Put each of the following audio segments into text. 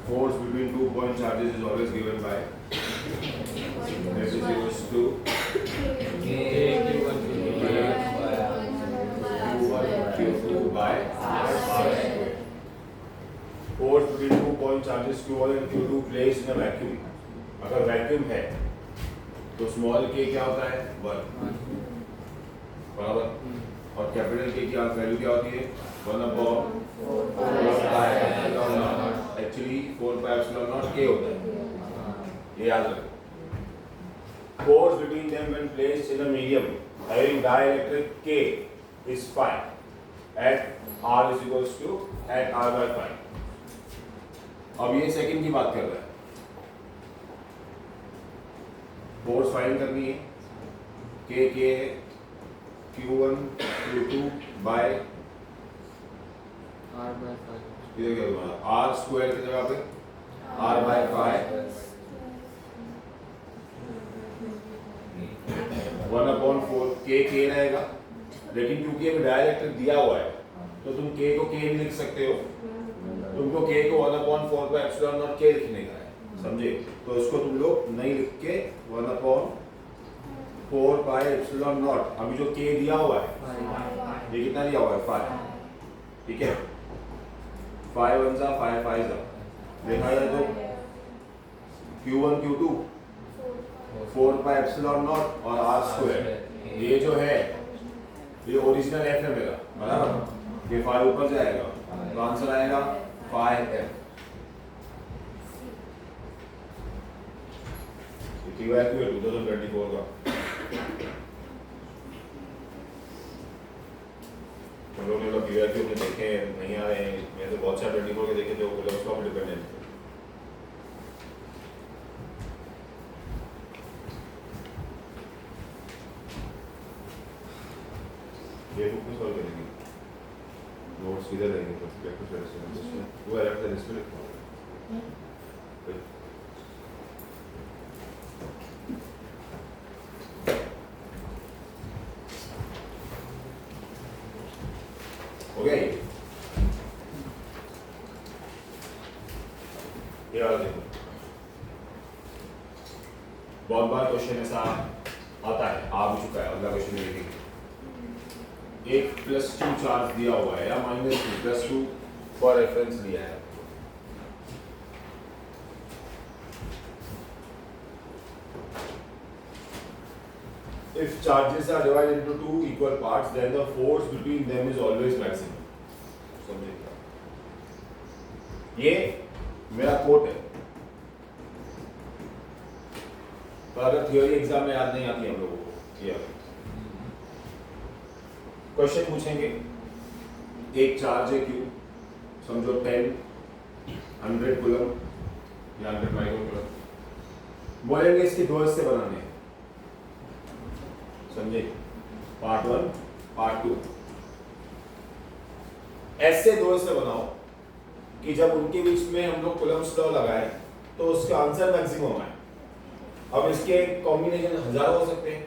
force between 2 point charges is always given by F is equals to Q1 Q2 by R square. Force between 2 point charges Q1 and Q2 placed in a vacuum. अगर vacuum है तो small k क्या होता है 1 बराबर, और capital K की value क्या होती है 1/4 एक्चुअली 4π0 k होता है, ये याद रखो। Force between them when placed in a medium having dielectric K is phi at R is equals to at R by phi। अब ये सेकंड की बात कर रहा है, फोर्स फाइंड करनी है, K है Q1 Q2 by R by 5 इधर क्या होगा R स्क्वायर की जगह पे R by 5 1/4 K रहेगा, लेकिन क्योंकि हमें डायरेक्ट दिया हुआ है तो तुम K को K नहीं लिख सकते हो, तुमको K को 1/4 पे एप्सिलॉन नॉट K लिखने का है, समझे? तो इसको तुम लोग नहीं लिख के 1/4 पाई एप्सिलॉन नॉट, अभी जो K दिया हुआ है ये कितना दिया हुआ है 5, ठीक है 5 1 जा 5 5 जा, देखा जाए तो Q1 Q2 4 pi epsilon not और R स्क्वायर, ये जो है ये ओरिजिनल F है मेरा, बराबर, ये 5 ऊपर जाएगा तो आंसर आएगा 5F। TYQ है 2024 का, हम लोग ने तो TYQ में देखे नहीं आ रहे हैं, मैं तो बहुत सारे 24 के देखे जो कुलम्स लॉ पे डिपेंडेंट थे। ये बुक में सॉल्व करेंगे, नोट्स किधर रहेंगे तो प्रैक्टिस करेंगे, वो अलग से इसमें लिखा होगा। ओके, ये वाला देखो, बहुत बार क्वेश्चन ऐसा आता है, आ भी चुका है, अगला क्वेश्चन देखेंगे। एक +2 चार्ज दिया हुआ है या -2 +2 फॉर रेफरेंस लिया है, if charges are divided into two equal parts then the force between them is always maximum, समझे? ये मेरा कोट है, पर अगर थियोरी एग्जाम में याद नहीं आती हम लोगों को, ये क्वेश्चन पूछेंगे, एक चार्ज है Q, समझो 10 100 कूलम या 100 माइक्रो कूलम, बोलेंगे इसके दो हिस्से बनाने हैं, समझे? पार्ट 1 पार्ट 2, ऐसे दो हिस्से बनाओ कि जब उनके बीच में हम लोग कूलम्स लॉ लगाए तो उसका आंसर मैक्सिमम आए। अब इसके कॉम्बिनेशन हजारों हो सकते हैं,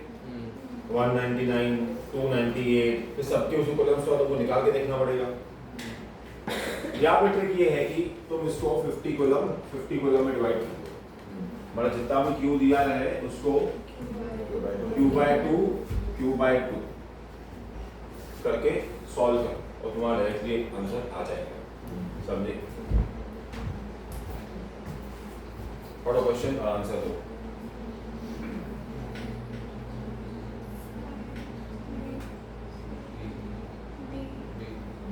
199 298, इस सबके उसको कॉलम्स तो आपको निकाल के देखना पड़ेगा। या फिर ट्रिक ये है कि तुम इसको 50 कॉलम में डिवाइड कर दो, मतलब जितना भी Q दिया है उसको Q/2 करके सॉल्व कर और तुम्हारा डायरेक्टली आंसर आ जाएगा, समझे? पढ़ो क्वेश्चन और आंसर दो।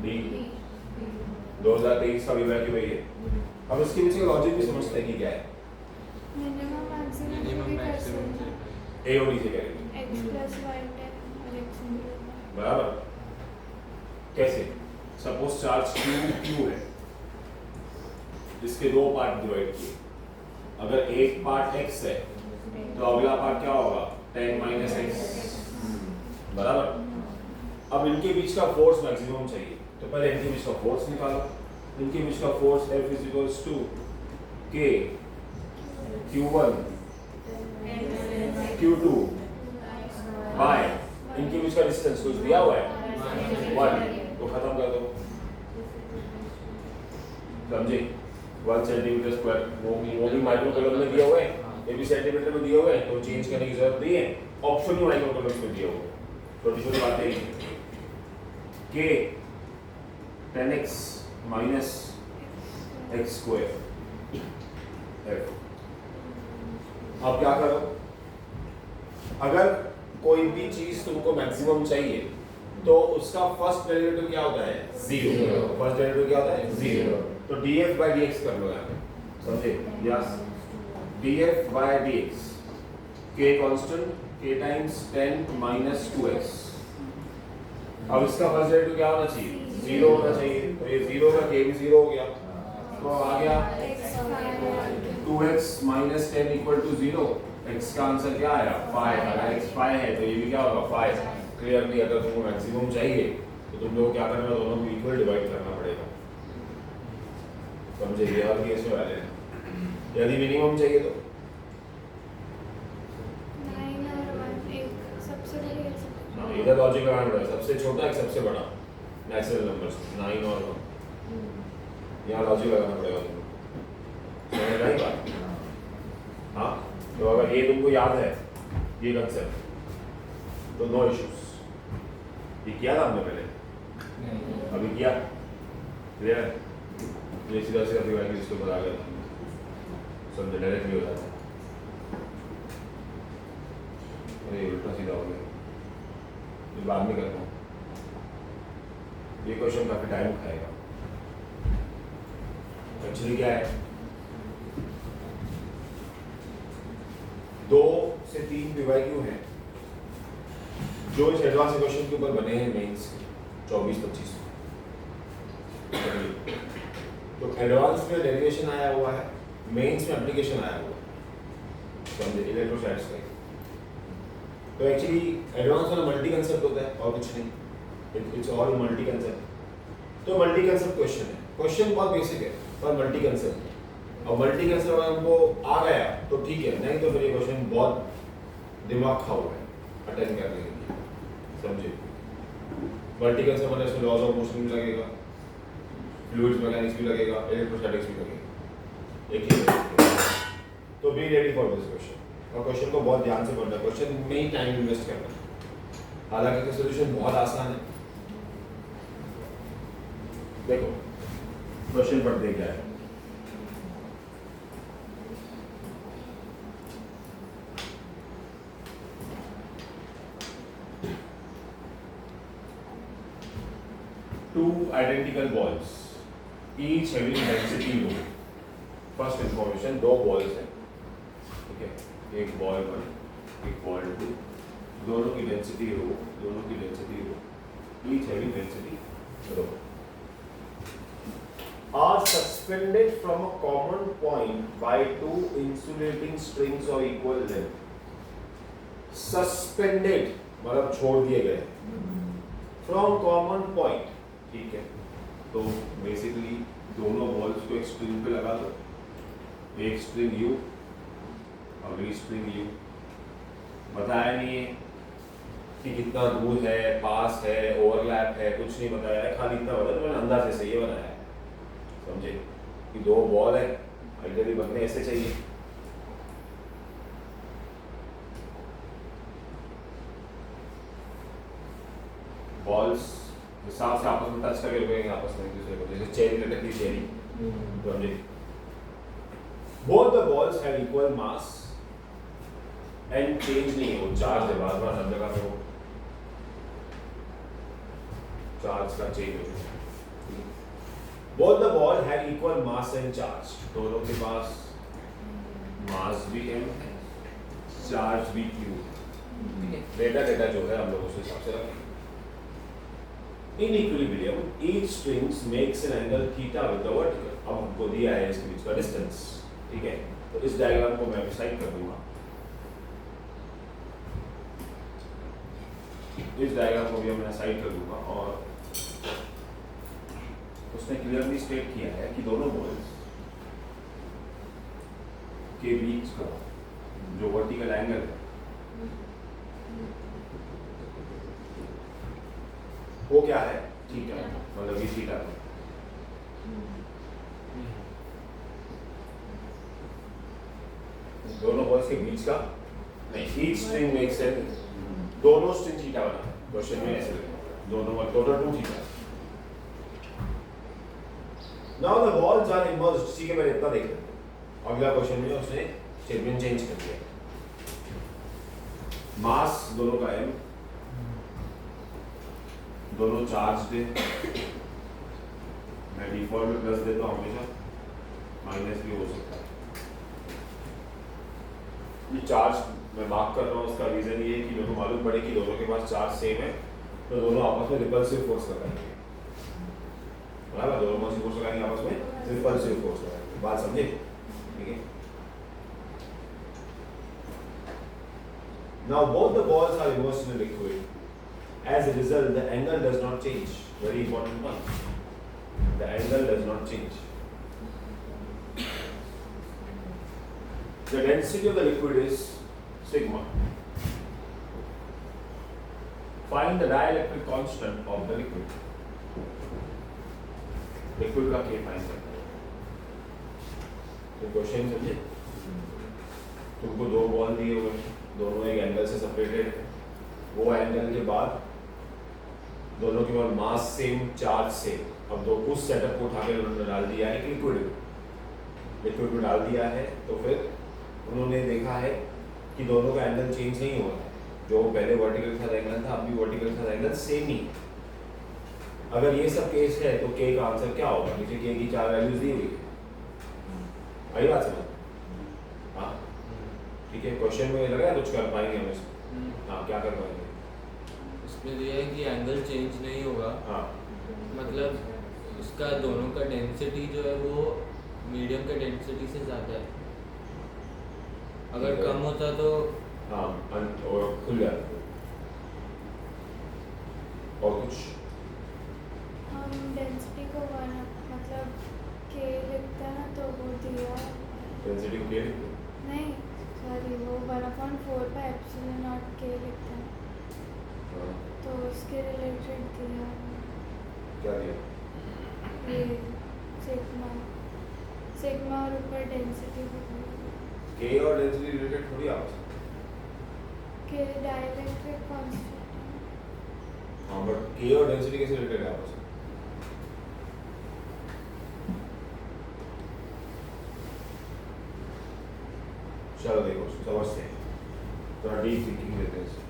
डी 2023 का विवरण वही है। अब इसके पीछे का लॉजिक भी समझते हैं कि क्या है। मिनिमम मैक्सिमम भी कर सकते हैं, ए और डी से करेंगे x + y और x बराबर। कैसे? सपोज चार्ज Q है, इसके दो पार्ट डिवाइड किए, अगर एक पार्ट x है तो अगला पार्ट क्या होगा 10 - x, बराबर। अब इनके बीच का फोर्स मैक्सिमम चाहिए तो पहले इनके बीच का फोर्स निकालो। इनके बीच का force F = K Q1 Q2 bye इनके बीच का डिस्टेंस कुछ दिया हुआ है 1, तो खत्म कर दो, समझे? 1 सेंटीमीटर स्क्वायर, वो भी माइक्रो कूलम में दिया हुआ है, ये भी सेंटीमीटर में दिया हुआ है, तो चेंज करने की जरूरत नहीं है, ऑप्शन ही माइक्रो कूलम में दिया हुआ है। छोटी छोटी बातें के 10x माइनस एक्स स्क्वायर। अब क्या करो, अगर कोई भी चीज तुमको मैक्सिमम चाहिए तो उसका फर्स्ट डेरिवेटिव क्या होता है? 0। फर्स्ट डेरिवेटिव क्या होता है? 0। तो df by dx कर लो यार, समझे? Yes, df by dx, k constant, k times 10 minus 2x। अब इसका फर्स्ट डेरिवेटिव क्या होना चाहिए? 0 होना चाहिए, तो ये 0 का k भी 0 हो गया, तो आ गया 2x माइनस 10 इक्वल टू 0। x का आंसर क्या आया? 5। अगर x 5 है तो ये भी क्या होगा? 5। क्लियरली अगर तुमको मैक्सिमम चाहिए तो तुम लोग क्या करना, दोनों को इक्वल डिवाइड करना पड़ेगा, समझे? ये और भी इसमें वाले हैं। यदि मिनिमम चाहिए तो 9 और 1 एक सबसे बड़ी है, हाँ, इधर लॉजिक लगाना पड़ेगा, सबसे छोटा एक सबसे बड़ा नेचुरल नंबर्स 9 और 1, यहाँ लॉजिक लगाना पड़ेगा तुमको, समझ रही बात? हाँ, तो अगर ये तुमको याद है ये कंसेप्ट तो नो इश्यूज। ये किया था हमने पहले, अभी किया, क्लियर है? ये सीधा सीधा वैल्यू इसको बता गया, समझे? डायरेक्टली हो जाता है। अरे उल्टा सीधा हो गया, ये बाद में करता हूँ, ये क्वेश्चन काफी टाइम खाएगा। एक्चुअली क्या है, 2 से 3 पीवाईक्यू हैं जो इस एडवांस क्वेश्चन के ऊपर बने हैं मेंस के 24-25। तो एडवांस में डेरिवेशन आया हुआ है, मेंस में एप्लीकेशन आया हुआ है, समझे? इलेक्ट्रोस्टैटिक्स का। तो एक्चुअली एडवांस वाला मल्टी कंसेप्ट होता है और कुछ नहीं, इट्स ऑल मल्टी कंसेप्ट। तो मल्टी कंसेप्ट क्वेश्चन है, क्वेश्चन बहुत बेसिक है पर मल्टी कंसेप्ट है, और मल्टी कंसेप्ट अगर हमको आ गया तो ठीक है, नहीं तो फिर ये क्वेश्चन बहुत दिमाग खा हुआ है अटेंड करने के लिए, समझे? मल्टी कंसेप्ट मतलब इसमें लॉज ऑफ मोशन भी लगेगा, फ्लूइड्स मैकेनिक्स भी लगेगा, इलेक्ट्रोस्टैटिक्स भी लगेगा, एक ही है। तो be ready for this question, और क्वेश्चन को बहुत ध्यान से पढ़ना, क्वेश्चन में ही टाइम इन्वेस्ट करना। हालांकि इसका सॉल्यूशन बहुत आसान है। देखो क्वेश्चन पढ़ते क्या है, two identical balls, each having density rho. First information, 2 balls हैं, ठीक है? एक बॉल 1, एक बॉल 2, दोनों की density rho, each having density rho, are suspended from a common point by 2 insulating strings of equal length. Suspended मतलब छोड़ दिए गए from common point, ठीक है? तो बेसिकली दोनों बॉल्स को एक स्ट्रिंग पे लगा दो, एक स्ट्रिंग U, अगली स्ट्रिंग U। बताया नहीं है कि कितना दूर है, पास है, ओवरलैप है, कुछ नहीं बताया है, खाली इतना बताया, मैंने अंदाजे से ये बनाया है, समझे? कि 2 बॉल है, आइडियली बनने ऐसे चाहिए। बॉल्स हिसाब से आपस में टच करके रुकेंगे आपस में एक दूसरे को, जैसे चेरी लटकती चेरी, समझे? Both the balls have equal mass and change नहीं हो, चार्ज है, बार बार हर जगह पे हो चार्ज का चेंज हो। Both the ball have equal mass and charge, दोनों के पास मास भी m, चार्ज भी q। डेटा जो है हम लोग उस हिसाब से रखेंगे। In equilibrium, each strings makes an angle theta with the vertical. अब हमको दिया है इसके बीच का डिस्टेंस, ठीक है? तो इस डायग्राम को मैं साइड कर दूंगा, इस डायग्राम को भी मैं साइड कर दूंगा, और उसने क्लियरली स्टेट किया है कि दोनों बॉल्स के बीच का जो वर्टिकल एंगल है वो क्या है? थीटा, मतलब ये थीटा है। दोनों बॉल्स के बीच का नहीं, ईच स्ट्रिंग मेक्स एन, दोनों स्ट्रिंग थीटा बना क्वेश्चन में ऐसे लिखा, दोनों मतलब total 2 theta. Now the balls are emerged, ठीक है, मैंने इतना देख लिया। अगला क्वेश्चन में उसने स्टेटमेंट चेंज कर दिया, मास दोनों का m, दोनों चार्ज है, मैं डिफॉल्ट में प्लस देता हूँ हमेशा, माइनस भी हो सकता है। ये चार्ज मैं मार्क कर रहा हूँ, उसका रीजन ये है कि मेरे को मालूम पड़े कि दोनों के पास चार्ज सेम है, तो दोनों आपस में रिपल्सिव फोर्स लगाएंगे, बराबर, दोनों कौन सी फोर्स लगाएंगे आपस में, रिपल्सिव फोर्स लगाएंगे, बात समझे, ठीक है। Now both the balls are immersed in a liquid. As a result, the angle does not change. Very important one. The angle does not change. The density of the liquid is sigma. Find the dielectric constant of the liquid. Liquid का K find करना है। तो question समझे? तुमको 2 ball दिए हुए हैं, दोनों एक एंगल से सेपरेटेड है, वो एंगल के बाद दोनों के बाद मास सेम, चार्ज सेम। अब दो उस सेटअप को उठा के उन्होंने डाल दिया है लिक्विड में डाल दिया है, तो फिर उन्होंने देखा है कि दोनों का एंगल चेंज नहीं हुआ है, जो पहले वर्टिकल था एंगल था, अब भी वर्टिकल था एंगल सेम ही। अगर ये सब केस है तो के का आंसर क्या होगा, नीचे के की 4 वैल्यूज दी हुई है, आई बात समझ? हाँ ठीक है, क्वेश्चन में लगा कुछ कर पाएंगे हम इसमें? हाँ, क्या कर पाएंगे इसमें दिया है कि एंगल चेंज नहीं होगा। हाँ, मतलब उसका दोनों का डेंसिटी जो है वो मीडियम का डेंसिटी से ज़्यादा है। अगर कम होता तो हाँ और खुल जाता। और कुछ हम डेंसिटी को मतलब के लिखता है ना, तो वो दिया डेंसिटी को क्या लिखते हैं? नहीं, सॉरी, वो 1/4 पे एप्सिलॉन नॉट के लिखता है, हाँ, तो उसके रिलेटेड दिया क्या दिया? ये सिग्मा और ऊपर डेंसिटी के और डेंसिटी रिलेटेड थोड़ी आपस में। के डाइलेक्ट्रिक कांस्टेंट। हाँ, बट के और डेंसिटी कैसे रिलेटेड है आपस में? चलो देखो, उसको समझते हैं, थोड़ा डीप थिंकिंग लेते हैं इससे।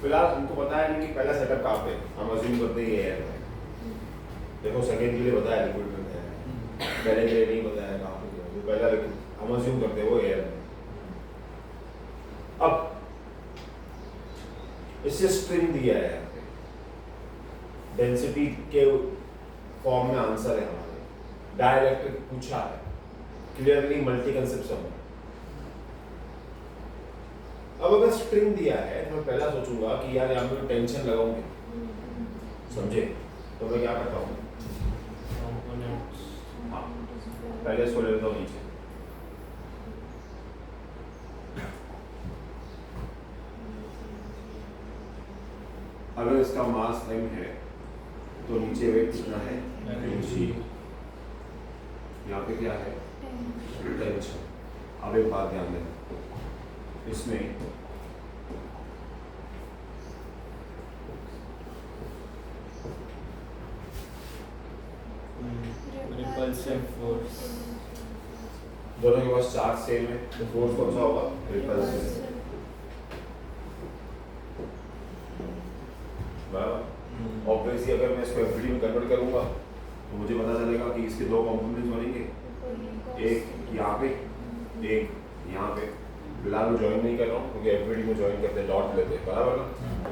फिलहाल हमको बताया नहीं कि पहला सेटअप कहाँ पे, हम अज्यूम करते ही एयर में। देखो सेकंड के लिए बताया लिक्विड में है, पहले के लिए नहीं बताया कहाँ पे, जो पहला लिक्विड हम अज्यूम करते हैं वो एयर में। अब इससे स्ट्रिंग दिया है यहाँ पे, डेंसिटी के फॉर्म में आंसर है हमारे, डाइलेक्ट्रिक पूछा है, क्लियरली मल्टी कंसेप्ट सब। अब अगर स्ट्रिंग दिया है तो मैं पहला सोचूंगा कि यार यहाँ पे टेंशन लगाऊंगी, समझे? तो मैं क्या करता हूँ, हाँ पहले इसको ले लेता हूँ नीचे, अगर इसका मास m है तो नीचे वेट कितना है mg, यहाँ पे क्या है टेंशन। अब एक बात ध्यान देना, इसमें रिपल्शन फोर्स, दोनों के पास चार्ज सेम है तो फोर्स कौन सा होगा रिपल्सिव। बराबर। ऑब्वियसली अगर मैं इसको एफडी में कन्वर्ट करूंगा तो मुझे पता चलेगा कि इसके दो कंपोनेंट्स बनेंगे, एक यहाँ पे एक यहाँ पे। फिलहाल मैं ज्वाइन नहीं कर रहा हूँ क्योंकि एफडी में ज्वाइन करते हैं डॉट लेते हैं, बराबर ना।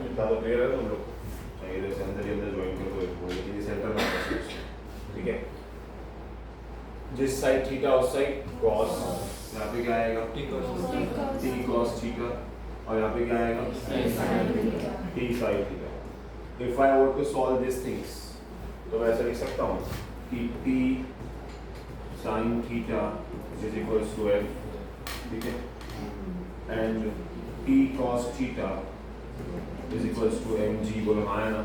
इतना तो क्लियर है तुम लोग, चाहिए इधर से अंदर ज्वाइन कर दो, लेकिन ये सेंटर में है, ठीक है। जिस साइड थीटा उस साइड कॉस, यहाँ पे क्या आएगा T cos T cos theta, और यहाँ पे क्या आएगा T sine theta. If I want to solve this things तो मैं ऐसा लिख सकता हूँ कि T sine theta is equals to F, ठीक है, and T cos theta is equals to M G. बोलो हाँ है ना।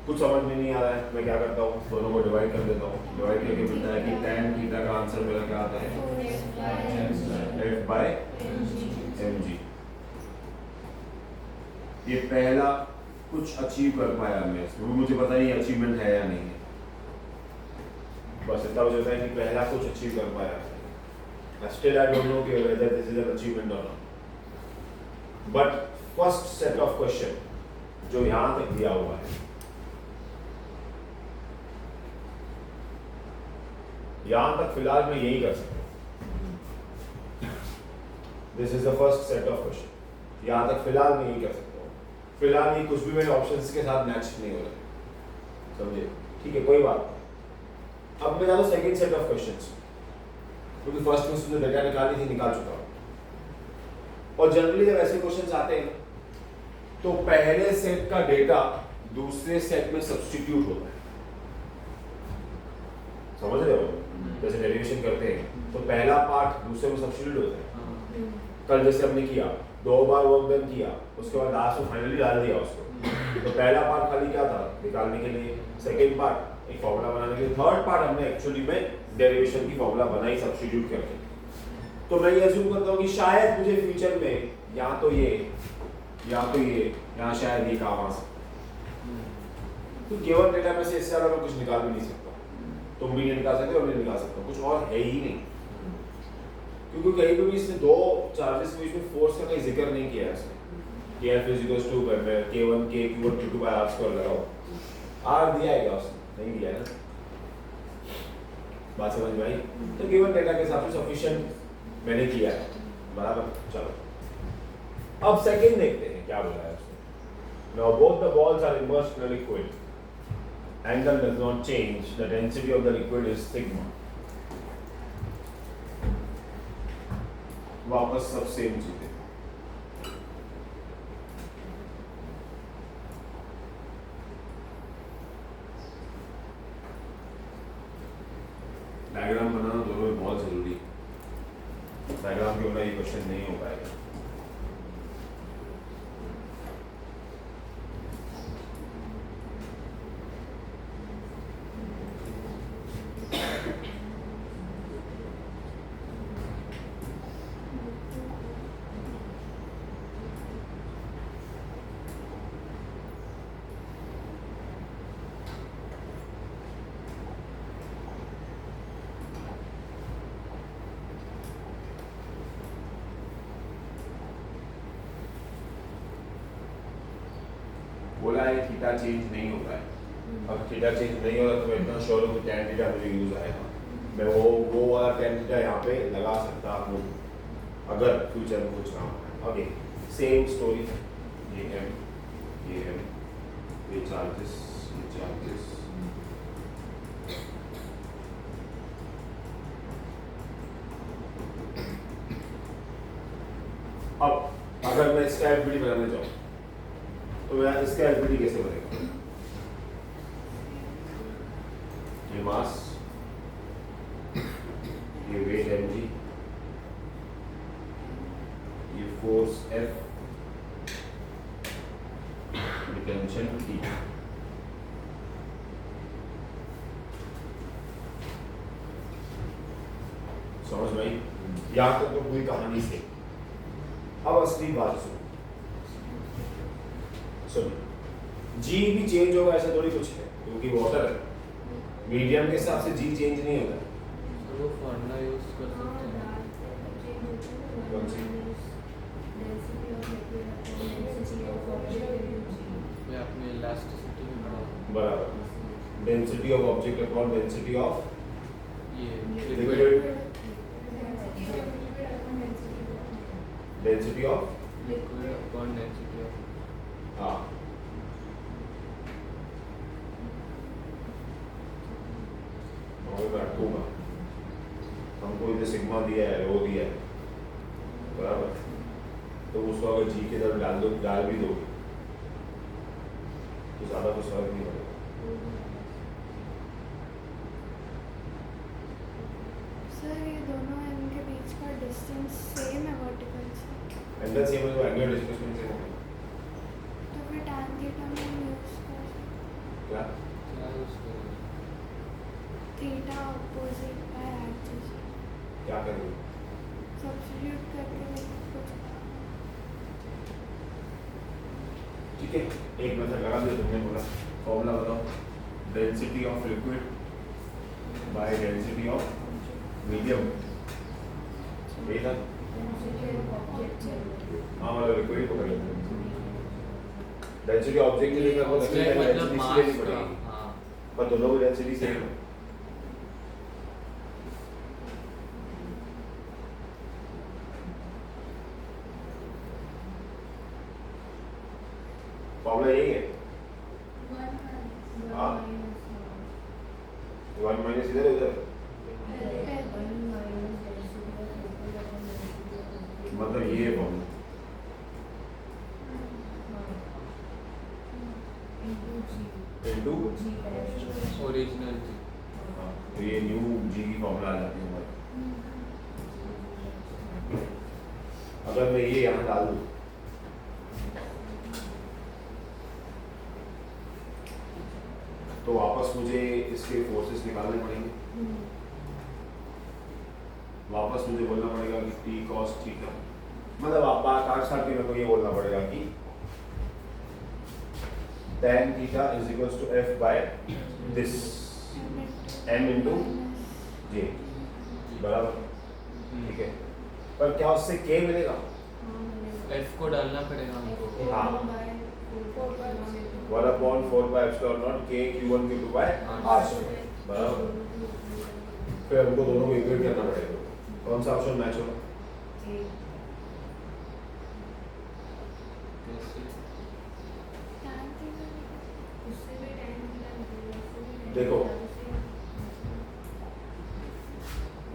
कुछ समझ में नहीं आ रहा है, मैं क्या करता हूँ दोनों को डिवाइड कर देता हूँ। डिवाइड करके मिलता है कि tan थीटा का आंसर मेरा क्या आता है f बाय एम जी। ये पहला कुछ अचीव कर पाया मैं इसमें, मुझे पता नहीं अचीवमेंट है या नहीं है, बस इतना मुझे पता है कि पहला कुछ अचीव कर पाया। स्टिल आई डोंट नो कि whether this is an achievement और not, but first set of question जो यहाँ तक दिया हुआ है, यहां तक फिलहाल मैं यही कर सकता हूं। This is the first set of question, यहां तक फिलहाल मैं यही कर सकता हूँ। फिलहाल ये कुछ भी मेरे ऑप्शंस के साथ मैच नहीं हो रहा, समझे, ठीक है, कोई बात नहीं। अब मैं जाता हूं सेकंड सेट ऑफ क्वेश्चंस, क्योंकि फर्स्ट में उसने डेटा निकाली थी, निकाल चुका हूं। और जनरली जब ऐसे क्वेश्चंस आते हैं तो पहले सेट का डेटा दूसरे सेट में सब्स्टिट्यूट होता है, समझ रहे हो। जैसे डेरिवेशन करते हैं तो पहला पार्ट दूसरे में सब्स्टिट्यूट होता है। कल जैसे हमने किया, 2 बार वर्क डन किया, उसके बाद लास्ट में फाइनली डाल दिया उसको, तो पहला पार्ट खाली क्या था निकालने के लिए, सेकंड पार्ट एक फॉर्मूला बनाने के लिए, थर्ड पार्ट हमने एक्चुअली में डेरिवेशन की फॉर्मूला बनाई सब्स्टिट्यूट करके। तो मैं ये अज्यूम करता हूँ कि शायद मुझे फ्यूचर में या तो ये या तो ये या शायद ये काम आ सकता है। तो केवल डेटा में से इससे ज्यादा मैं कुछ निकाल भी नहीं सकता, तुम भी नहीं निकाल सकते और मैं निकाल सकता हूँ, कुछ और है ही नहीं। क्योंकि कहीं पे भी इसने दो चार्जेस के बीच में फोर्स का कोई जिक्र नहीं किया है इसने। F equals to K1 K Q by R square लगाओ, R दिया है क्या उसने? नहीं दिया है ना, बात समझ में आई। तो गिवन डेटा के हिसाब से सफिशिएंट मैंने किया है, बराबर। चलो अब सेकंड देखते हैं क्या बोला है उसने। Now both the balls are immersed in a liquid. Angle does not change. The density of the liquid is sigma. वापस सब सेम चीजें। डायग्राम बनाना दोनों में बहुत जरूरी है, डायग्राम के बिना ये क्वेश्चन नहीं हो पाएगा। बोला है थीटा चेंज नहीं होता है। अब थीटा चेंज नहीं हो रहा तो मैं इतना श्योर हूँ कि tan थीटा मुझे यूज आएगा। मैं वो वाला tan थीटा यहाँ पे लगा सकता हूँ अगर फ्यूचर में कुछ काम है। ओके, सेम स्टोरी, ये m, ये चार्जेस, अब अगर मैं इसका एफबीडी बनाने जाऊँ तो मैं इसका एफबीडी कैसे बनेगा? ये मास, ये वेट mg, ये फोर्स F, ठीक है। समझ भाई, यहाँ तक तो पूरी कहानी से। अब असली बात सुन, जी भी चेंज होगा ऐसा थोड़ी कुछ है, क्योंकि वाटर है, मीडियम के हिसाब से जी चेंज नहीं होता। तो वो फॉर्मूला यूज कर सकते हैं। कौन सी? ये आपने इलास्टिसिटी में पढ़ा है। बराबर, density of object upon density of ये liquid, density of liquid upon density of हाँ रखूंगा, हमको इधर सिग्मा दिया है, रो दिया है, बराबर, तो उसको अगर जी के तरफ डाल भी दोगे तो ज़्यादा कुछ फर्क नहीं पड़ेगा। सर ये दोनों इनके बीच का डिस्टेंस सेम है वर्टिकल से, एंगल सेम है तो एंगल डिस्प्लेसमेंट सेम होगा। तो फिर tan थीटा में यूज कर क्या क्या यूज करेंगे? थीटा अपोजिट बाय एक्सिस क्या करेंगे? सब्स्टिट्यूट करके कुछ ठीक है, एक मेथड लगा दिया तुमने, बोला फॉर्मूला बताओ, density of liquid by density of medium, यही था। हाँ मतलब लिक्विड को करेंगे, डेंसिटी ऑब्जेक्ट के लिए करना ऑब्जेक्ट मतलब डेंसिटी मास नहीं का। पड़ेगी, हाँ पर दोनों की डेंसिटी सेम है। फॉर्मूला यही है, हाँ 1 माइनस इधर उधर, मतलब ये है फॉर्मूला। इनटू ओरिजिनल जी। तो ये न्यू जी की फॉर्मूला आ जाती है हमारी। अगर मैं ये यहाँ डाल दूँ तो वापस मुझे इसके फोर्सेस निकालने पड़ेंगे, वापस मुझे बोलना पड़ेगा कि टी कॉस थीटा, मतलब आप बात काट साट के मेरे को ये बोलना पड़ेगा कि tan theta is equals to f by this m into J, बराबर, ठीक है। पर क्या उससे k मिलेगा? एफ को डालना पड़ेगा हमको। हाँ 1/4/epsilon naught k q1 q2 by r square, बराबर। फिर हमको दोनों को इक्वेट करना पड़ेगा, कौन सा ऑप्शन मैच होगा? कैसे? tan थीटा देखो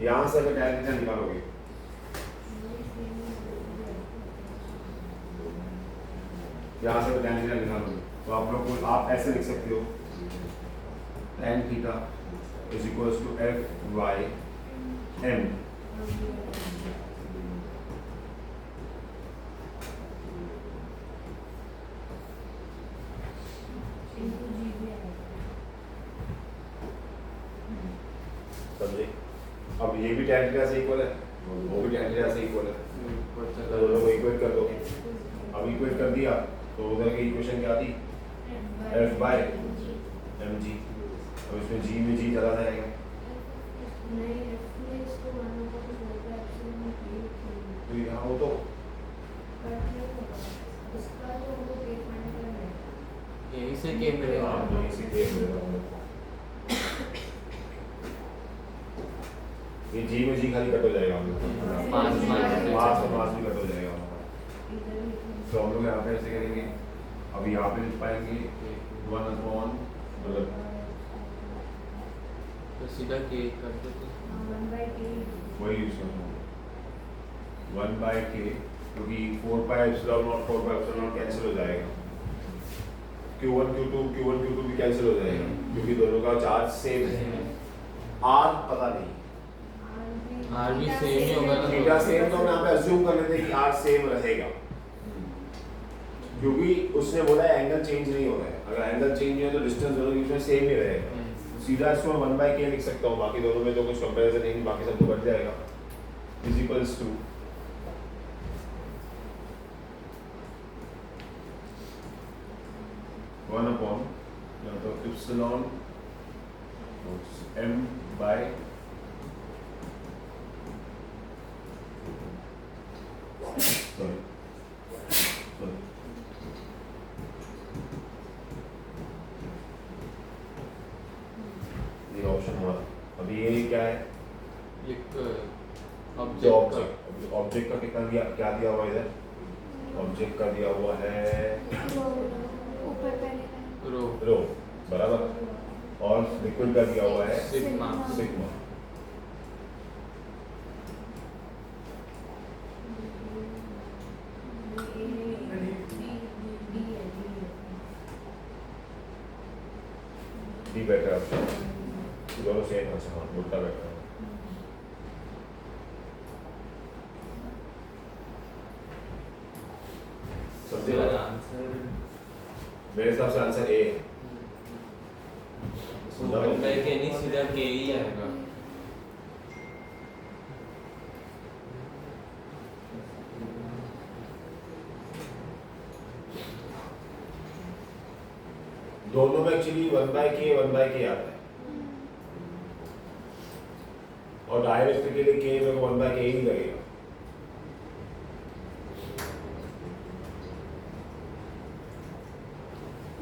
यहाँ से अगर tan थीटा निकालोगे यहाँ से tan थीटा निकालोगे तो आप लोग को आप ऐसे लिख सकते हो tan theta is equals to f y m, समझे? अब ये भी tan थीटा से इक्वल है, वो भी tan थीटा से इक्वल है, तो दोनों को इक्वेट कर दो। अब इक्वेट कर दिया तो उधर की इक्वेशन क्या थी? f by M G. अब इसमें जी में जी चला जाएगा, तो यहाँ हो तो यहीं से के मिलेगा। हाँ, तो इसी के मिलेगा। ये जी में जी खाली कट हो जाएगा हम लोग, मास मास और मास भी कट हो जाएगा हमारा। तो हम लोग यहाँ पे ऐसे करेंगे, अब यहाँ पे लिख पाएंगे 1/, मतलब तो सीधा के कर देते। वही यूज करूँगा 1/k, क्योंकि 4π/4 कैंसिल हो जाएगा, Q1 Q2 भी कैंसिल हो जाएगा क्योंकि दोनों का चार्ज सेम है। R पता नहीं, आर भी सेम ही होगा ना। थीटा सेम, तो हम यहाँ पे अज्यूम कर लेते हैं कि R सेम रहेगा क्योंकि उसने बोला है एंगल चेंज नहीं हो रहा है। अगर एंगल चेंज है तो डिस्टेंस दोनों के बीच में सेम ही रहेगा। सीधा इसको मैं 1/k लिख सकता हूँ, बाकी दोनों में तो कुछ कंपैरिजन नहीं, बाकी सब तो बढ़ जाएगा। Is equals to one upon तो एप्सिलॉन m बाय सॉरी ये ऑप्शन हुआ। अभी ये क्या है, एक जो ऑब्जेक्ट ऑब्जेक्ट का कितना दिया, क्या दिया हुआ इधर, ऑब्जेक्ट का दिया हुआ है ऊपर पहले का रो रो बराबर, और लिक्विड का दिया हुआ है sigma sigma. D better option, दोनों सेम। अच्छा हाँ, उल्टा बेटर है। समझे बात? आंसर मेरे हिसाब से आंसर ए है। वन बाई के नहीं, सीधा के ही आएगा। दोनों में एक्चुअली 1/k आता है, और डायरेक्ट के लिए k में 1/k ही लगेगा।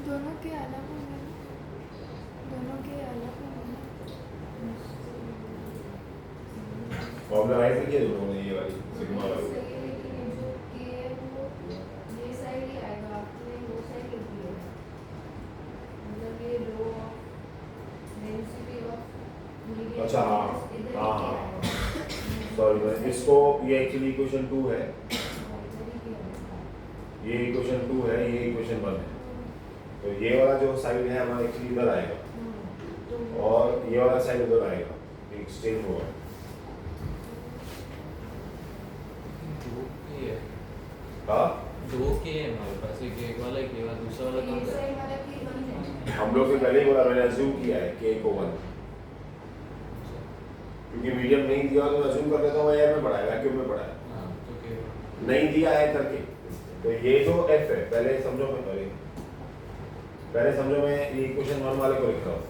दोनों के अलग होंगे ना? दोनों के अलग होंगे फॉर्मूला राइट लिखिए दोनों में, ये वाली सिग्मा वाली। अच्छा हाँ सॉरी, इसको ये एक्चुअली इक्वेशन 2 है, ये इक्वेशन 2 है, ये इक्वेशन 1 है। तो ये वाला जो साइड है हमारा एक्चुअली इधर आएगा, और ये वाला साइड उधर आएगा, एक्सचेंज होगा। हाँ, दो के है हमारे पास, एक वाला दूसरा वाला कौन सा है? हम लोग के पहले ही बोला, मैंने अज्यूम किया है k को 1, क्योंकि मीडियम नहीं दिया तो अज्यूम कर लेता हूँ एयर में पड़ा है, वैक्यूम में पड़ा है। हाँ, तो के नहीं दिया है करके, तो ये जो f है, पहले समझो मैं ये इक्वेशन 1 वाले को लिख रहा हूँ।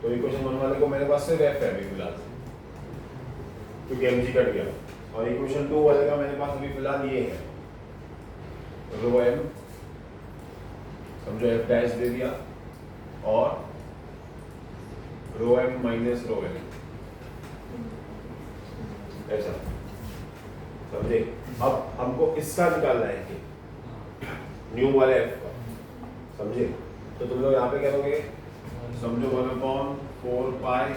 तो इक्वेशन 1 वाले को मेरे पास सिर्फ f है अभी फिलहाल, क्योंकि mg कट गया, और इक्वेशन 2 वाले का मेरे पास अभी फिलहाल ये है, रो m, समझो f डैश दे दिया, और रो m माइनस रो n, ऐसा समझे। अब हमको इसका निकालना है कि न्यू वाले f का, समझे। तो तुम लोग यहाँ पे क्या करोगे, समझो 1/4 पाई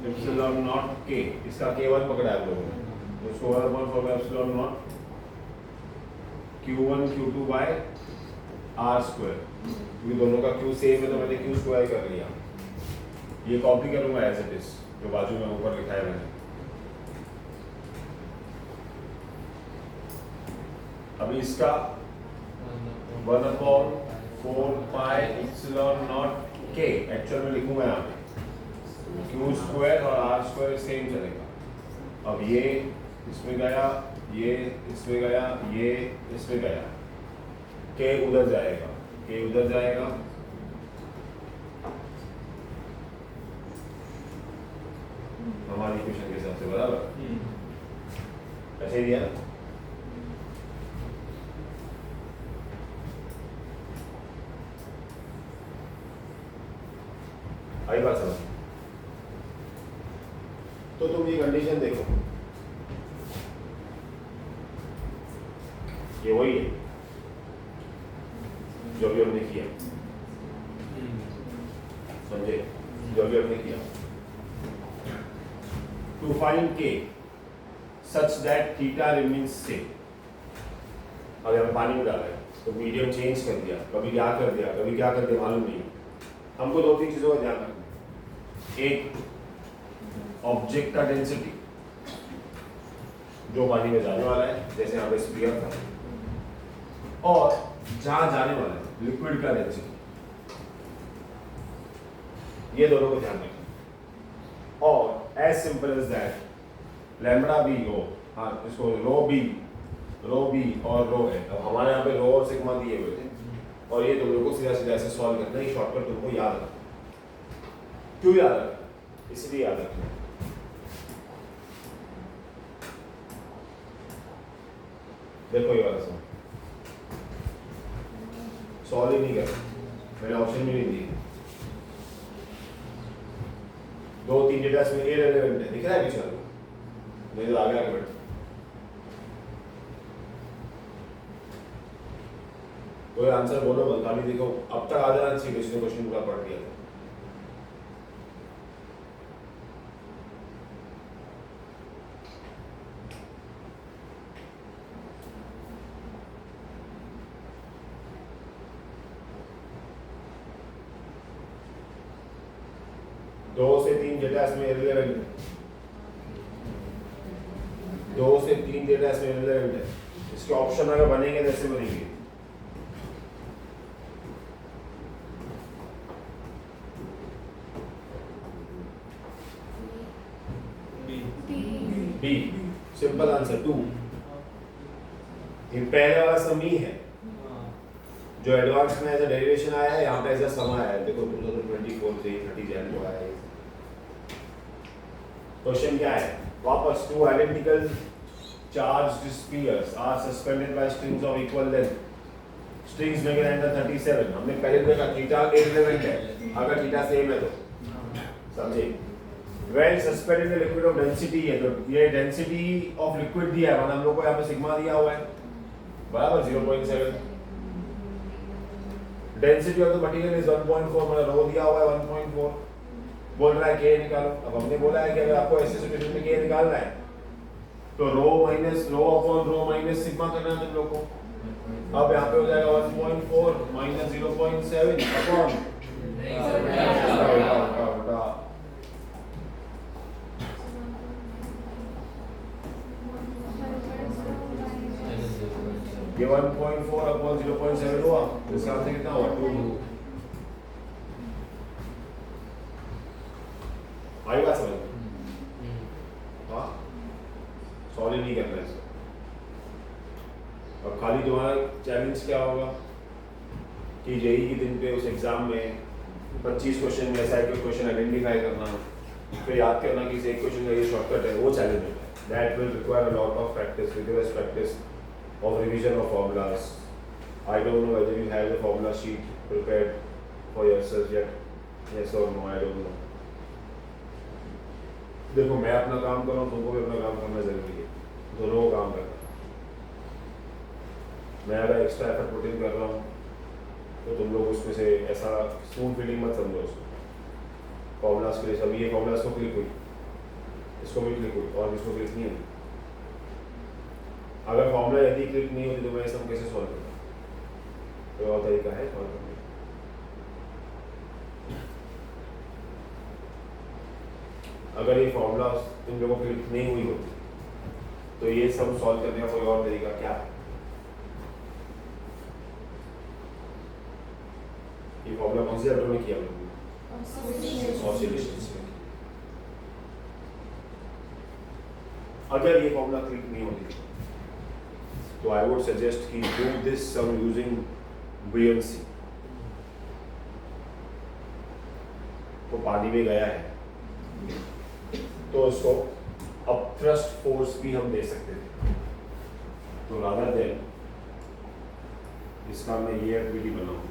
एप्सिलॉन नॉट k, इसका k1 पकड़ा है आप लोगों ने, तो उसको 1/4 pi epsilon naught q1 q2 by r square, क्योंकि दोनों का q सेम है तो मैंने q स्क्वायर कर लिया। ये कॉपी करूंगा एज इट इज, जो बाजू में ऊपर लिखा है मैंने। अभी इसका 1/4 pi epsilon not k actual में लिखूंगा यहाँ पे, q स्क्वायर और r स्क्वायर सेम चलेगा। अब ये इसमें गया, ये इसमें गया, ये इसमें गया, k उधर जाएगा, k उधर जाएगा, हमारी इक्वेशन के हिसाब से बराबर ऐसे ही दिया ना। आई बात समझ। तो तुम ये कंडीशन देखो, ये वही है जो भी हमने किया, समझे, जो भी हमने किया। To find k such that theta remains same. अगर हमें पानी में डाला है तो मीडियम चेंज कर दिया, कभी क्या कर दिया, कभी क्या कर दिया, मालूम नहीं। हमको 2-3 चीजों का ध्यान रखना। एक, ऑब्जेक्ट का डेंसिटी जो पानी में जाने वाला है, जैसे यहाँ पे स्फीयर था, और जहां जाने वाला है लिक्विड का डेंसिटी। ये दोनों को ध्यान रखना। और as simple as that lambda बी हो, हाँ इसको रो बी और रो है। अब हमारे यहाँ पे रो और सिग्मा दिए हुए थे और ये तुम लोग को सीधा सीधा ऐसे सॉल्व करना है। शॉर्टकट तुमको याद रखना। क्यों याद रखना? इसलिए याद रखना देखो ये वाला सॉल्व ही नहीं कर, मैंने ऑप्शन भी नहीं दिए। 2-3 डेटा इसमें इररिलेवेंट है, दिख रहा है पीछे वाला? नहीं तो आगे बढ़। कोई आंसर बोलो मत, खाली देखो। अब तक आ जाना चाहिए किसी ने क्वेश्चन पूरा पढ़ लिया था। दो से तीन डेटा इसमें इररिलेवेंट है। 2 से 3 डेटा इसमें इररिलेवेंट है। इसके ऑप्शन अगर बनेंगे तो ऐसे बनेंगे। B simple answer 2। ये पहले वाला सम ही है जो एडवांस में एज अ डेरिवेशन आया है, यहाँ पे एज अ सम आया है। देखो 2024 से 30 जन को आया है। क्वेश्चन क्या है? वापस 2 identical charged spheres are suspended by strings of equal length. Strings में एंगल 37। हमने पहले देखा थीटा इररिलेवेंट है अगर थीटा सेम है तो, समझे? When suspended in a liquid of density है तो ये डेंसिटी ऑफ लिक्विड दिया है, मतलब हम लोग को यहाँ पे सिग्मा दिया हुआ है बराबर 0.7। Density of the material is 1.4, मतलब रो दिया हुआ है 1.4। बोल रहा है के निकालो। अब हमने बोला है कि अगर आपको ऐसे सिचुएशन में के निकालना है तो rho upon rho minus sigma करना है तुम लोग को। अब यहाँ पे हो जाएगा 1.4 माइनस 0.7 अपॉन ये 1.4 अपॉन 0.7 हुआ, इसका आंसर कितना हुआ? 2। आई बात समझ? हाँ, सॉल्व ही नहीं करना है। और खाली तुम्हारा चैलेंज क्या होगा कि जेईई के दिन पे उस एग्जाम में 25 क्वेश्चन में ऐसा एक क्वेश्चन आइडेंटिफाई करना, फिर याद करना कि एक क्वेश्चन का ये शॉर्टकट है, वो चैलेंज है। That will require a lot of practice, rigorous practice of revision of formulas. I don't know whether you have the formula sheet prepared for yourself yet. Yes or no, I don't know. देखो मैं अपना काम कर रहा हूँ, तुमको भी अपना काम करना जरूरी है, दोनों को काम करना। मैं अगर एक्स्ट्रा एफर्ट पुट इन कर रहा हूँ तो तुम लोग उसमें से ऐसा स्पून फीडिंग मत समझो उसको। फॉर्मूलाज के लिए सब ये फॉर्मूलाज को क्लिक हुई, इसको भी क्लिक हुई और इसको क्लिक नहीं हुई। अगर फॉर्मूला यदि क्लिक नहीं होती तो मैं सब कैसे सॉल्व करता? कोई और तरीका है सॉल्व करने का? अगर ये फॉर्मूला तुम लोगों को क्लिक नहीं हुई होती तो ये सब सॉल्व करने का कोई और तरीका क्या है? ये फॉर्मूला कौन से चैप्टर में किया हमने? ऑसिलेशन से। अगर ये फॉर्मूला क्लिक नहीं होती तो I would suggest कि do this sum using buoyancy। तो पानी में गया है तो उसको अपथ्रस्ट फोर्स भी हम दे सकते थे। तो rather than इसका मैं ये एक्टिविटी बनाऊँ,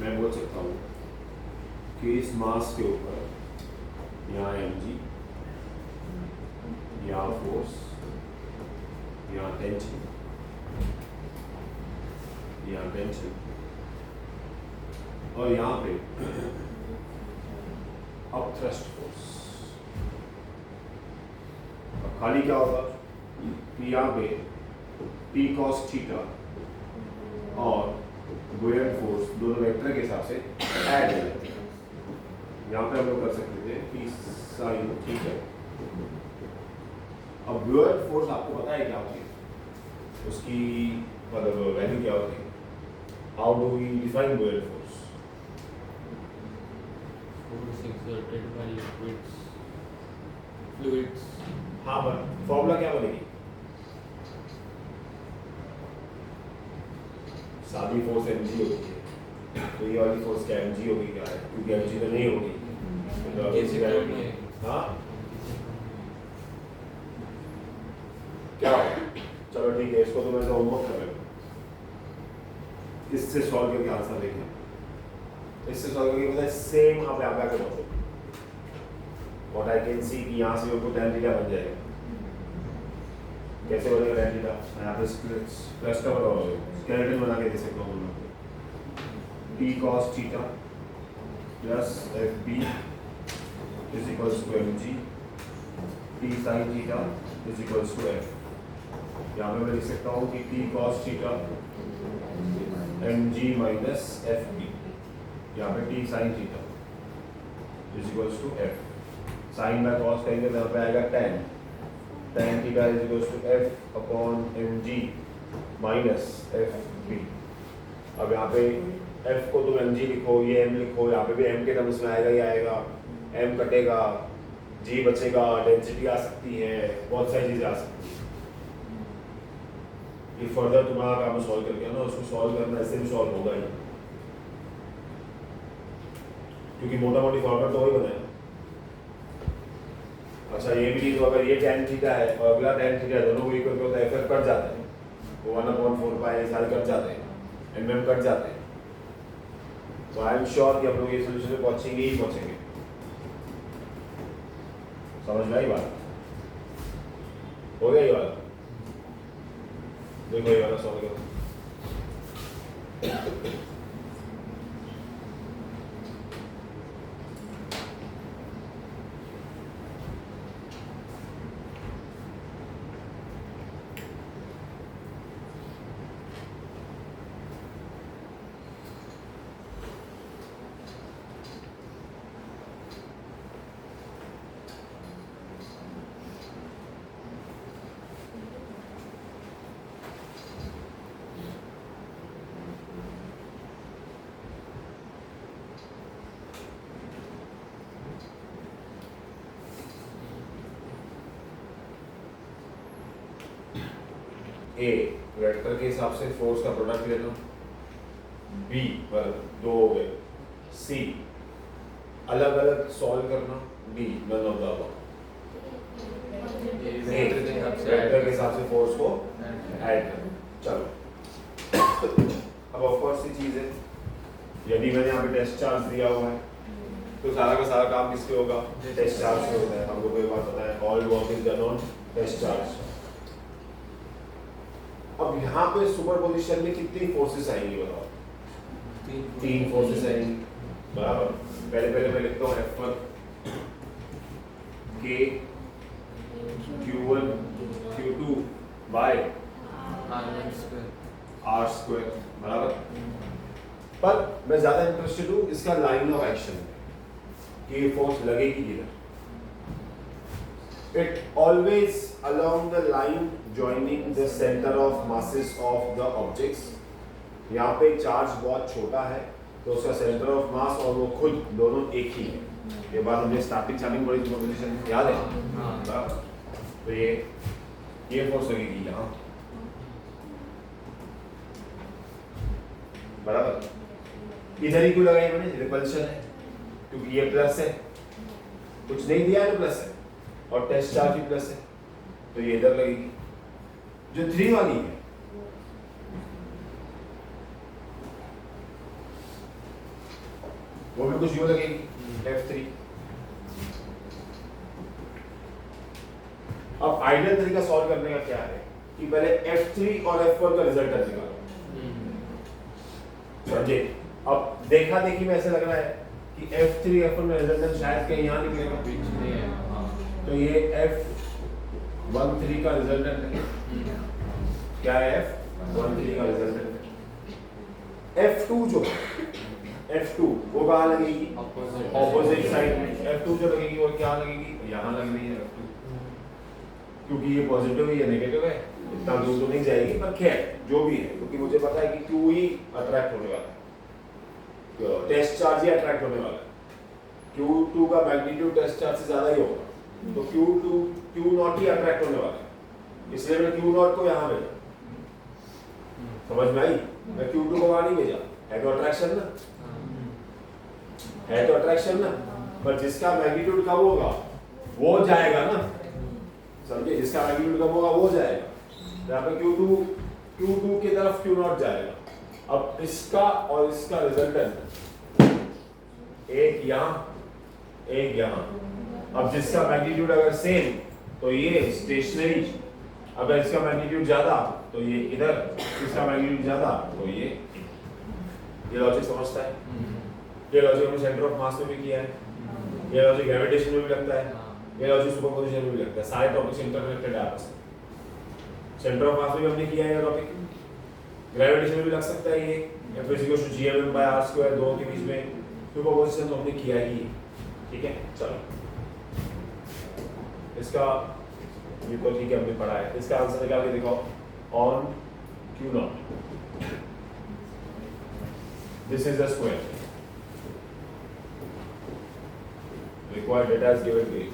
मैं बोल सकता हूँ कि इस मास के ऊपर यहाँ mg, यहाँ फोर्स, यहाँ टेंशन, यहाँ टेंशन और यहाँ पे अपथ्रस्ट फोर्स। अब खाली क्या होगा कि यहाँ पे P cos थीटा और बुयंट फोर्स दोनों वेक्टर के हिसाब से ऐड हो जाते हैं। यहाँ पे हम लोग कर सकते थे P sin थीटा। अब बुयंट फोर्स आपको पता है क्या होती है, उसकी मतलब वैल्यू क्या होती है? How do we define buoyant force? Force exerted by fluids. हाँ, बट फॉर्मूला क्या बनेगी? सादी फोर्स mg होती है, तो ये वाली फोर्स क्या mg होगी? क्या है? क्योंकि mg तो नहीं होगी, तो कैसे क्या कम होगी? है? हाँ, क्या होगा? चलो ठीक है, इसको तो मैं तो होमवर्क कर लेगा, इससे सॉल्व करके आंसर देखना, इससे सॉल्व करके पता है सेम आप यहाँ पे आके बोलो व्हाट आई कैन सी कि यहाँ से हमको tan थीटा बन जाएगा। कैसे बनेगा tan थीटा? मैं यहाँ पे क्लस्टर और स्केलेटन बना के दे सकता हूँ t cos theta plus fb is equals to mg t sin theta is equals to f। यहाँ पे मैं लिख सकता हूँ कि t cos theta mg minus fb, यहाँ पे t sin theta is equals to f। Sine by cos करेंगे तो यहाँ पे आएगा tan theta is equals to f upon mg minus fb। अब यहाँ पे f को तुम mg लिखो, ये m लिखो, यहाँ पे भी m के टर्म्स में आएगा ही आएगा, m कटेगा, g बचेगा, डेंसिटी आ सकती है, बहुत सारी चीज़ें आ सकती हैं। ये फर्दर तुम्हारा काम सॉल्व करके ना, उसको सॉल्व करना ऐसे भी सॉल्व होगा ही, क्योंकि मोटा मोटी फॉर्मूला तो वही बनाया। अच्छा ये भी नहीं, तो अगर ये tan थीटा है और अगला tan थीटा है, दोनों को इक्वल होता है, फिर कट जाता है, वो 1/4 पाई सारे कट जाते हैं, mm कट जाते हैं। तो आई एम श्योर कि हम लोग ये सोल्यूशन पे पहुंचेंगे ही पहुंचेंगे। समझ में आई बात? हो गया ये वाला? देखो ये वाला सॉल्व करो। ए वेक्टर के हिसाब से फोर्स का प्रोडक्ट ले लो, बी पर दो हो गए, सी अलग अलग सॉल्व करना, D none of the above. Vector के हिसाब से फोर्स को ऐड करना। चलो अब ऑफ कोर्स ये चीज है, यदि मैंने यहाँ पे टेस्ट चार्ज दिया हुआ है तो सारा का सारा काम किसके होगा? टेस्ट चार्ज से होता है। हमको कोई बात पता है, all work is done on test charge. अब यहाँ पे सुपरपोजिशन में कितनी फोर्सेस आएंगी बताओ? तीन फोर्सेस आएंगी, बराबर। पहले मैं लिखता हूँ F1 K Q1 Q2 by R square, बराबर। पर मैं ज्यादा इंटरेस्टेड हूँ इसका लाइन ऑफ एक्शन में कि ये फोर्स लगेगी किधर। It always along the line joining the center of masses of the objects। यहाँ पे चार्ज बहुत छोटा है तो उसका सेंटर ऑफ मास और वो खुद दोनों एक ही है। ये बात हमने स्टार्टिंग बड़ी सुपरपोजिशन याद है? हाँ। तो ये फोर्स लगेगी यहाँ, बराबर। इधर ही क्यों लगाई मैंने? रिपल्शन है, क्योंकि ये प्लस है, कुछ नहीं दिया है तो प्लस है, और टेस्ट चार्ज भी प्लस है, तो ये इधर लगेगी। जो 3 वाली है वो भी कुछ यूं लगेगी, F3। अब आइडियल तरीका सॉल्व करने का क्या है कि पहले F3 और F1 का रिजल्ट निकालो, समझे? अब देखा देखी में ऐसे लग रहा है कि F3 F1 का रिजल्ट शायद कहीं यहाँ निकलेगा, तो ये F13 का रिजल्टेंट है। क्या है? F13 का रिजल्टेंट है। F2 जो F2 वो कहाँ लगेगी? ऑपोजिट साइड में। F2 जो लगेगी वो क्या लगेगी? यहाँ लग रही है F2, क्योंकि ये पॉजिटिव है ये नेगेटिव है, इतना दूर तो नहीं जाएगी, पर खैर जो भी है, क्योंकि मुझे पता है कि क्यू ही अट्रैक्ट होने वाला है, टेस्ट चार्ज ही अट्रैक्ट होने वाला है। Q2 का मैग्नीट्यूड टेस्ट चार्ज से ज्यादा ही होगा, तो Q0 ही अट्रैक्ट होने वाला है, इसलिए मैं Q0 को यहाँ भेजा। समझ में आई? मैं Q2 को वहाँ नहीं भेजा, है तो अट्रैक्शन ना, है तो अट्रैक्शन ना, पर जिसका मैग्नीट्यूड कम होगा वो जाएगा ना, समझे? जिसका मैग्नीट्यूड कम होगा वो जाएगा, यहाँ पे Q2 की तरफ Q0 जाएगा। अब इसका और इसका रिजल्टेंट एक यहाँ एक यहाँ, अब जिसका मैग्नीट्यूड अगर सेम तो ये स्टेशनरी, अगर इसका मैग्नीट्यूड ज्यादा तो ये इधर, इसका मैग्नीट्यूड ज्यादा तो ये लॉजिक समझता है? ये लॉजिक हमने सेंटर ऑफ मास में भी किया है, ये लॉजिक ग्रेविटेशन में भी लगता है, ये लॉजिक सुपरपोजिशन में भी लगता है, सारे टॉपिक्स इंटरकनेक्टेड है आपस में। सेंटर ऑफ मास में भी हमने किया है ये टॉपिक, ग्रेविटेशन में भी लग सकता है ये, F = gm/r², दो के बीच में सुपरपोजिशन तो हमने किया ही, ठीक है? चलो इसका ये तो ठीक है, हमने पढ़ा है, इसका आंसर निकाल के दिखाओ। On Q0 this is the square, required data is given to you,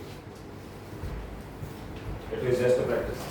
it is just a practice।